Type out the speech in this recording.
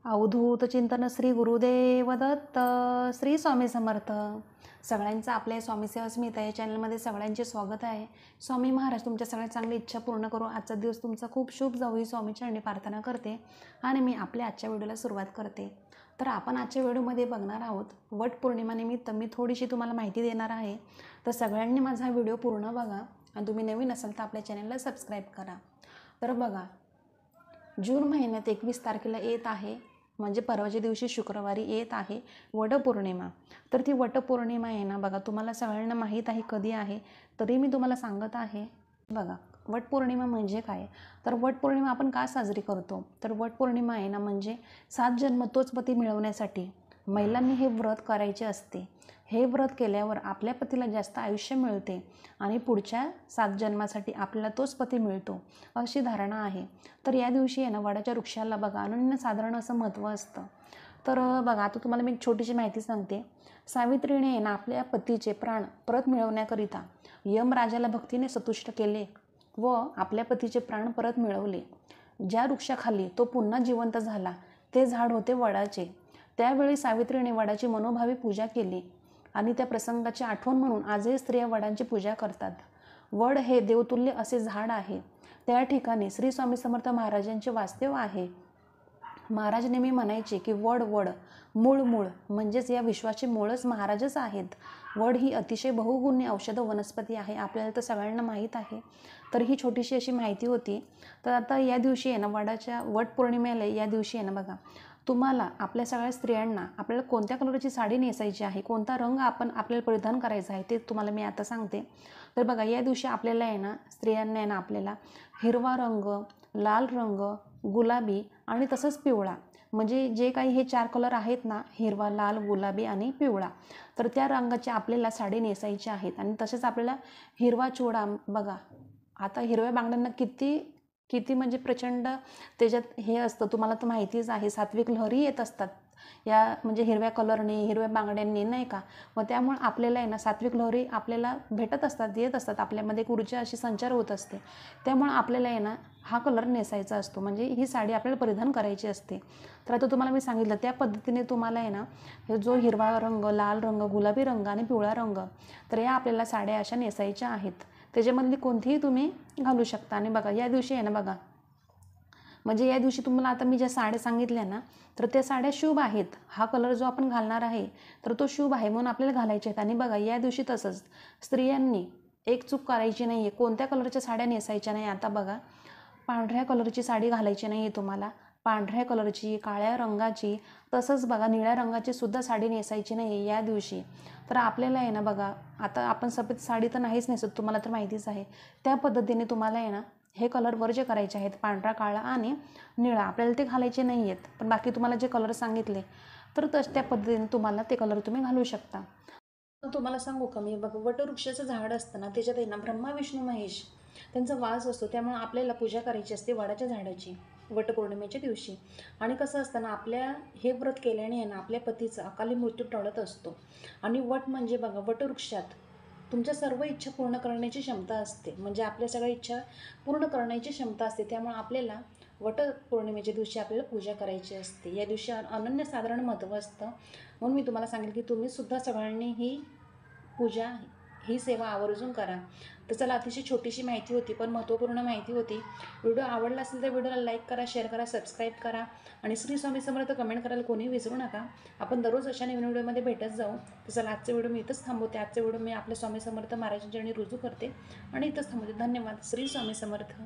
अवधूत चिंतन श्री गुरुदेव दत्त. श्री स्वामी समर्थ. सगळ्यांचं आपल्या स्वामी सेवा स्मिता या चॅनलमध्ये सगळ्यांचे स्वागत आहे. स्वामी महाराज तुमच्या सगळ्या चांगली इच्छा पूर्ण करू. आजचा दिवस तुमचा खूप शुभ जाऊ ही स्वामीचरणी प्रार्थना करते आणि मी आपल्या आजच्या व्हिडिओला सुरुवात करते. तर आपण आजच्या व्हिडिओमध्ये बघणार आहोत वटपौर्णिमेनिमित्त मी थोडीशी तुम्हाला माहिती देणार आहे. तर सगळ्यांनी माझा व्हिडिओ पूर्ण बघा आणि तुम्ही नवीन असाल तर आपल्या चॅनलला सबस्क्राईब करा. तर बघा, जून महिन्यात 21 तारखेला येत आहे, म्हणजे परवाच्या दिवशी शुक्रवारी येत आहे वटपौर्णिमा. तर ती वटपौर्णिमा आहे ना बघा, तुम्हाला सगळ्यांना माहीत आहे कधी आहे, तरी मी तुम्हाला सांगत आहे. बघा, वटपौर्णिमा म्हणजे काय, तर वटपौर्णिमा आपण का साजरी करतो, तर वटपौर्णिमा आहे ना म्हणजे 7 जन्म तोच पती मिळवण्यासाठी महिलांनी हे व्रत करायचे असते. हे व्रत केल्यावर आपल्या पतीला जास्त आयुष्य मिळते आणि पुढच्या 7 जन्मासाठी आपल्याला तोच पती मिळतो, अशी धारणा आहे. तर या दिवशी आहे ना वडाच्या वृक्षाला बघा अनन्यसाधारण असं महत्त्व असतं. तर बघा, आता तुम्हाला मी एक छोटीशी माहिती सांगते. सावित्रीने आहे ना आपल्या पतीचे प्राण परत मिळवण्याकरिता यमराजाला भक्तीने संतुष्ट केले व आपल्या पतीचे प्राण परत मिळवले. ज्या वृक्षाखाली तो पुन्हा जिवंत झाला ते झाड होते वडाचे. त्यावेळी सावित्रीने वडाची मनोभावे पूजा केली आणि त्या प्रसंगाची आठवण म्हणून आजही स्त्रिया वडांची पूजा करतात. वड हे देवतुल्य असे झाड आहे. त्या ठिकाणी श्री स्वामी समर्थ महाराजांचे वास्तव्य आहे. महाराज नेहमी म्हणायचे की वड वड मूळ मूळ, म्हणजेच या विश्वाचे मूळच महाराजच आहेत. वड ही अतिशय बहुगुणी औषध वनस्पती आहे, आपल्याला तर सगळ्यांना माहीत आहे. तर ही छोटीशी अशी माहिती होती. तर आता या दिवशी आहे ना वडाच्या वटपौर्णिमेला या दिवशी आहे ना बघा, तुम्हाला आपल्या सगळ्या स्त्रियांना आपल्याला कोणत्या कलरची साडी नेसायची आहे, कोणता रंग आपल्याला परिधान करायचा आहे ते तुम्हाला मी आता सांगते. तर बघा, या दिवशी आपल्याला आहे ना स्त्रियांना आहे ना आपल्याला हिरवा रंग, लाल रंग, गुलाबी आणि तसंच पिवळा, म्हणजे जे काही हे 4 कलर आहेत ना, हिरवा, लाल, गुलाबी आणि पिवळा, तर त्या रंगाची आपल्याला साडी नेसायची आहेत. आणि तसेच आपल्याला हिरवा चुडा बघा, आता हिरव्या बांगड्यांना किती म्हणजे प्रचंड त्याच्यात हे असतं, तुम्हाला तर माहितीच आहे. सात्विक लहरी येत असतात या म्हणजे हिरव्या कलरने, हिरव्या बांगड्यांनी, नाही का. मग त्यामुळे आपल्याला आहे ना सात्विक लहरी आपल्याला भेटत असतात, येत असतात, आपल्यामध्ये ऊर्जा अशी संचार होत असते. त्यामुळे आपल्याला आहे ना हा कलर नेसायचा असतो, म्हणजे ही साडी आपल्याला परिधान करायची असते. तर आता तुम्हाला मी सांगितलं त्या पद्धतीने तुम्हाला आहे ना हे जो हिरवा रंग, लाल रंग, गुलाबी रंग आणि पिवळा रंग, तर या आपल्याला साड्या अशा नेसायच्या आहेत. त्याच्यामधली कोणतीही तुम्ही घालू शकता. आणि बघा, या दिवशी आहे ना बघा, म्हणजे या दिवशी तुम्हाला आता मी ज्या साड्या सांगितल्या ना, तर त्या साड्या शुभ आहेत. हा कलर जो आपण घालणार आहे तर तो शुभ आहे म्हणून आपल्याला घालायचे आहेत. आणि बघा, या दिवशी तसंच स्त्रियांनी एक चूक करायची नाही आहे, कोणत्या कलरच्या साड्या नेसायच्या नाही. आता बघा, पांढऱ्या कलरची साडी घालायची नाही आहे तुम्हाला, पांढऱ्या कलरची, काळ्या रंगाची, तसंच बघा निळ्या रंगाची सुद्धा साडी नेसायची नाही आहे या दिवशी. तर आपल्याला आहे ना बघा, आता आपण सफेद साडी तर नाहीच नेसत, तुम्हाला तर माहितीच आहे. त्या पद्धतीने तुम्हाला आहे ना हे कलर वर्ज्य करायचे आहेत, पांढरा, काळा आणि निळा आपल्याला ते घालायचे नाही आहेत. पण बाकी तुम्हाला जे कलर सांगितले तर त्या पद्धतीने तुम्हाला ते कलर तुम्ही घालू शकता. तुम्हाला सांगू का मी, बघा, वटवृक्षाचं झाड असतं ना, त्याच्यात आहे ना ब्रह्मा विष्णू महेश त्यांचा वास असतो. त्यामुळे आपल्याला पूजा करायची असते वडाच्या झाडाची वटपौर्णिमेच्या दिवशी. आणि कसं असतं ना, आपल्या हे व्रत केल्याने आहे ना आपल्या पतीचा अकाली मृत्यू टळत असतो. आणि वट म्हणजे बघा, वटवृक्षात तुमच्या सर्व इच्छा पूर्ण करण्याची क्षमता असते, म्हणजे आपल्या सगळ्या इच्छा पूर्ण करण्याची क्षमता असते. त्यामुळे आपल्याला वटपौर्णिमेच्या दिवशी आपल्याला पूजा करायची असते. या दिवशी अनन्यसाधारण महत्त्व असतं. म्हणून मी तुम्हाला सांगेल की तुम्ही सुद्धा सगळ्यांनी ही पूजा, ही सेवा आवर्जून करा. तर चला, अतिशय छोटीशी माहिती होती पण महत्त्वपूर्ण माहिती होती. व्हिडिओ आवडला असेल तर व्हिडिओला लाईक करा, शेअर करा, सबस्क्राईब करा आणि श्री स्वामी समर्थ कमेंट करायला कोणी विसरू नका. आपण दररोज अशा नवीन व्हिडिओमध्ये भेटत जाऊ. तर चला, आजचा व्हिडिओ मी इथंच थांबवते. आजचा व्हिडिओ मी आपल्या स्वामी समर्थ महाराजांच्या चरणी रुजू करते आणि इथंच थांबवते. धन्यवाद. श्री स्वामी समर्थ.